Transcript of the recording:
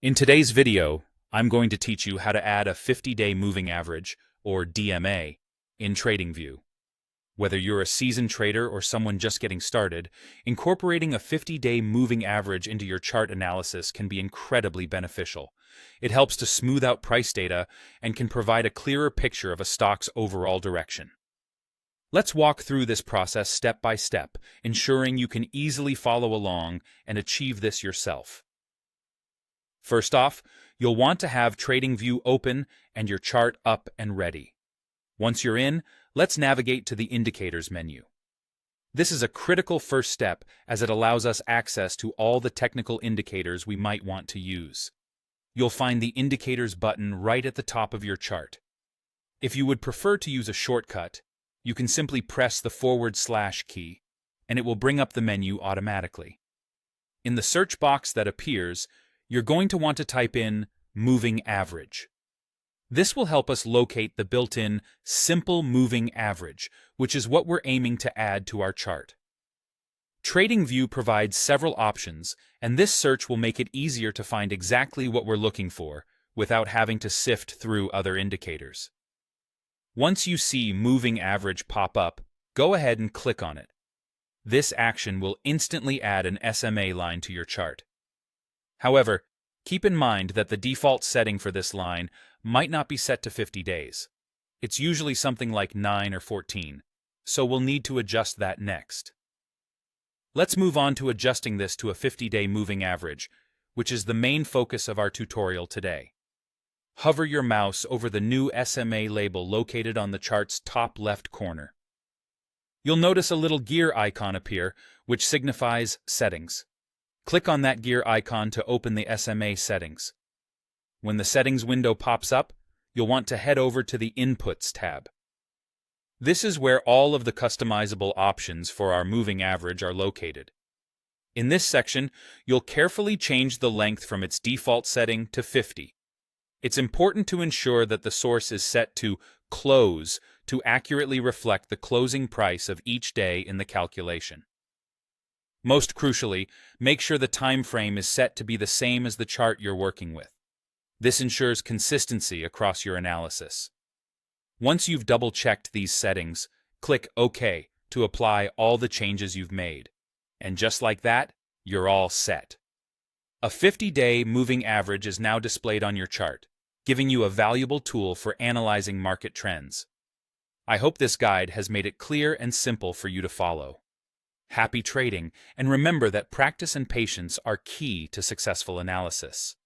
In today's video, I'm going to teach you how to add a 50-day moving average, or DMA, in TradingView. Whether you're a seasoned trader or someone just getting started, incorporating a 50-day moving average into your chart analysis can be incredibly beneficial. It helps to smooth out price data and can provide a clearer picture of a stock's overall direction. Let's walk through this process step by step, ensuring you can easily follow along and achieve this yourself. First off, you'll want to have TradingView open and your chart up and ready. Once you're in, let's navigate to the Indicators menu. This is a critical first step as it allows us access to all the technical indicators we might want to use. You'll find the Indicators button right at the top of your chart. If you would prefer to use a shortcut, you can simply press the / key, and it will bring up the menu automatically. In the search box that appears, you're going to want to type in Moving Average. This will help us locate the built-in Simple Moving Average, which is what we're aiming to add to our chart. TradingView provides several options, and this search will make it easier to find exactly what we're looking for without having to sift through other indicators. Once you see Moving Average pop up, go ahead and click on it. This action will instantly add an SMA line to your chart. However, keep in mind that the default setting for this line might not be set to 50 days. It's usually something like 9 or 14, so we'll need to adjust that next. Let's move on to adjusting this to a 50-day moving average, which is the main focus of our tutorial today. Hover your mouse over the new SMA label located on the chart's top left corner. You'll notice a little gear icon appear, which signifies Settings. Click on that gear icon to open the SMA settings. When the settings window pops up, you'll want to head over to the Inputs tab. This is where all of the customizable options for our moving average are located. In this section, you'll carefully change the length from its default setting to 50. It's important to ensure that the source is set to Close to accurately reflect the closing price of each day in the calculation. Most crucially, make sure the time frame is set to be the same as the chart you're working with. This ensures consistency across your analysis. Once you've double-checked these settings, click OK to apply all the changes you've made. And just like that, you're all set. A 50-day moving average is now displayed on your chart, giving you a valuable tool for analyzing market trends. I hope this guide has made it clear and simple for you to follow. Happy trading, and remember that practice and patience are key to successful analysis.